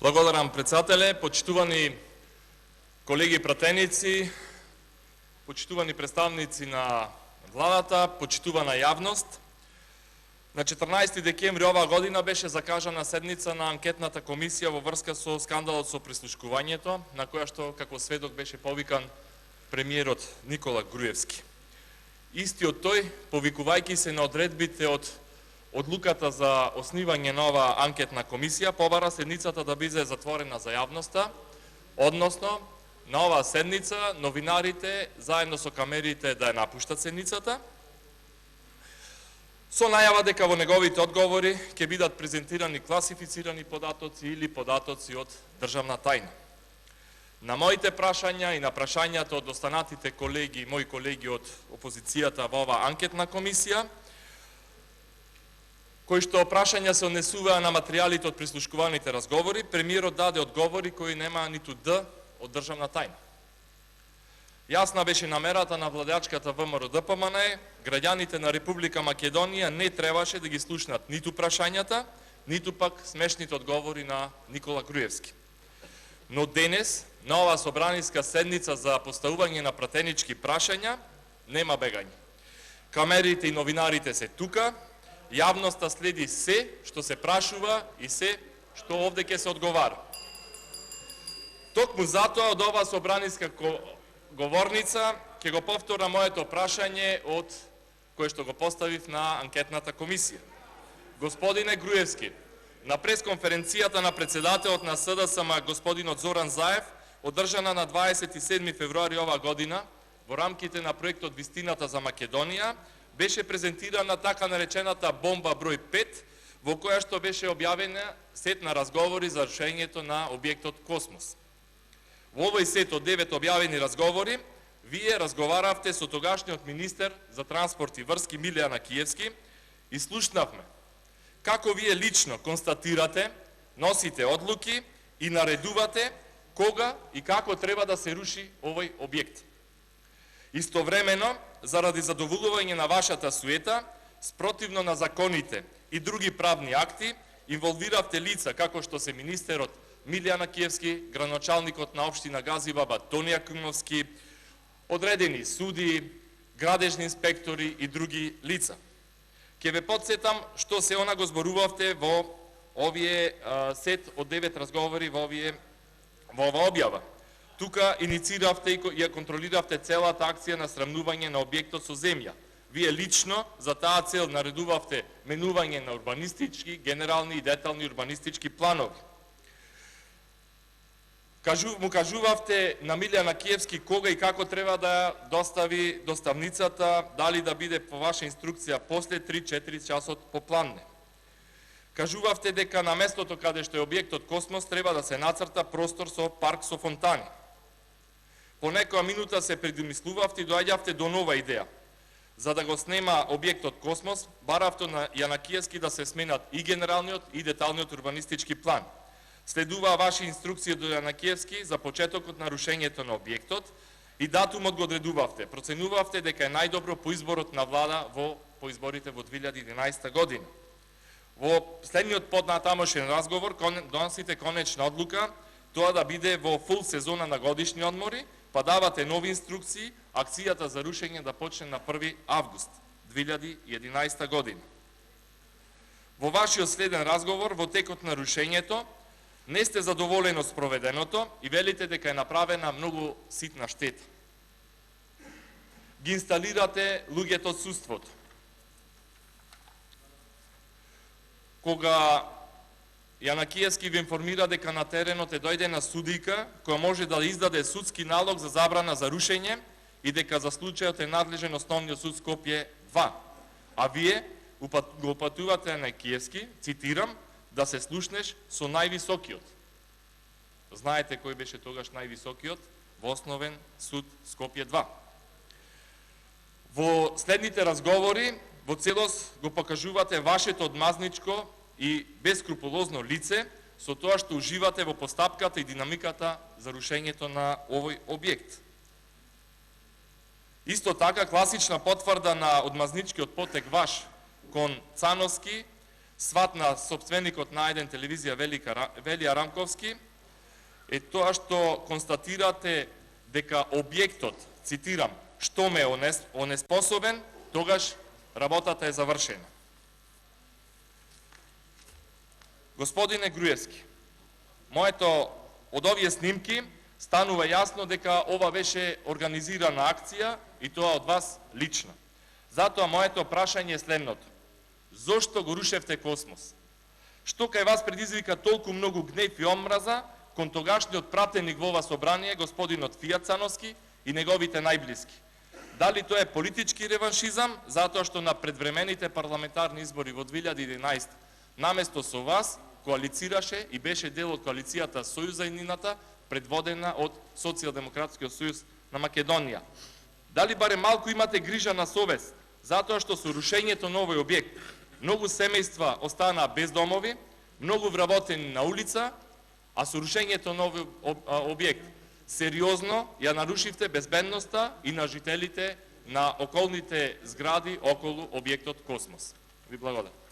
Благодарам, председателе, почитувани колеги пратеници, почитувани представници на владата, почитувана јавност. На 14 декември оваа година беше закажана седница на анкетната комисија во врска со скандалот со прислушкувањето, на која што како сведок беше повикан премиерот Никола Груевски. Истиот тој, повикувајќи се на одредбите од одлуката за основање на оваа анкетна комисија, побара седницата да биде затворена за јавноста, односно на оваа седница новинарите заедно со камерите да ја напуштат седницата, со најава дека во неговите одговори ќе бидат презентирани класифицирани податоци или податоци од државна тајна. На моите прашања и на прашањата од останатите колеги, мои колеги од опозицијата во оваа анкетна комисија, кои што прашања се однесуваа на материјалите од прислушкуваните разговори, премиерот даде одговори кои нема ниту Д од државна тајна. Јасна беше намерата на владеачката ВМРО-ДПМН, граѓаните на Република Македонија не требаше да ги слушнат ниту прашањата, ниту пак смешните одговори на Никола Груевски. Но денес, на оваа собраниска седница за поставување на пратенички прашања, нема бегање. Камерите и новинарите се тука, јавноста следи се што се прашува и се што овде ќе се одговара. Токму затоа од оваа собраниска говорница ќе го повтора моето прашање од кое што го поставив на анкетната комисија. Господине Груевски, на пресконференцијата на председателот на СДСМ господинот Зоран Заев, одржана на 27 февруари оваа година, во рамките на проектот Вистината за Македонија, беше презентирана така наречената бомба број 5, во која што беше објавена сет на разговори за рушењето на објектот Космос. Во овој сет од 9 објавени разговори, вие разговаравте со тогашниот министер за транспорт и врски Милијан Киевски и слушнавме како вие лично констатирате, носите одлуки и наредувате кога и како треба да се руши овој објект. Истовремено, заради задоволување на вашата суета, спротивно на законите и други правни акти, инволвиравте лица како што се министерот Милијан Киевски, градоначалникот на општина Газибаба Тонија Кумовски, одредени суди, градежни инспектори и други лица. Ке ве подсетам што се она го зборувавте во овие сет од 9 разговори во оваа објава. Тука иницииравте и ја контролиравте целата акција на срамнување на објектот со земја. Вие лично за таа цел наредувавте менување на урбанистички, генерални и детални урбанистички планови. Му кажувавте на Милијан Киевски кога и како треба да достави доставницата, дали да биде по ваша инструкција после 3-4 часот попладне. Кажувавте дека на местото каде што е објектот Космос треба да се нацрта простор со парк со фонтани. По некоја минута се предумислувавте и доаѓавте до нова идеја. За да го снема објектот Космос, баравте на Јанакиевски да се сменат и генералниот и деталниот урбанистички план. Следуваа ваши инструкции до Јанакиевски за почетокот на рушењето на објектот и датумот го одредувавте. Проценувавте дека е најдобро по изборот на влада по изборите во 2011 година. Во следниот поднатамошен разговор донесите конечна одлука тоа да биде во фул сезона на годишни одмори, па давате нови инструкции, акцијата за рушење да почне на 1 август 2011 година. Во вашиот следен разговор во текот на рушењето не сте задоволени од спроведеното и велите дека е направена многу ситна штета. Ги инсталирате луѓето од судството. Кога Јанакиевски ви информира дека на теренот е дојдена судијка која може да издаде судски налог за забрана за рушење и дека за случајот е надлежен Основниот суд Скопје 2. А вие го упатувате Јанакиевски, цитирам, да се слушнеш со највисокиот. Знаете кој беше тогаш највисокиот? Во Основен суд Скопје 2. Во следните разговори, во целост го покажувате вашето одмазничко и бескрупулозно лице со тоа што уживате во постапката и динамиката за рушењето на овој објект. Исто така, класична потврда на одмазничкиот потек ваш кон Цановски сват на собственикот на еден телевизија Велија Рамковски е тоа што констатирате дека објектот, цитирам, што ме онеспособен, тогаш работата е завршена. Господине Груевски, од овие снимки станува јасно дека ова беше организирана акција и тоа од вас лично. Затоа моето прашање е следното. Зошто го рушевте Космос? Што кај вас предизвика толку многу гнев и омраза кон тогашниот пратеник во ова собрание, господинот Фијат Цановски и неговите најблиски? Дали тоа е политички реваншизам, затоа што на предвремените парламентарни избори во 2011 наместо со вас коалицираше и беше дел од коалицијата Сојуз за иднината, предводена од Социјалдемократскиот сојуз на Македонија? Дали барем малку имате грижа на совест, затоа што со рушењето на овој објект многу семејства останаа без домови, многу вработени на улица, а со рушењето на овој објект сериозно ја нарушивте безбедноста и на жителите на околните згради околу објектот Космос. Ви благодарам.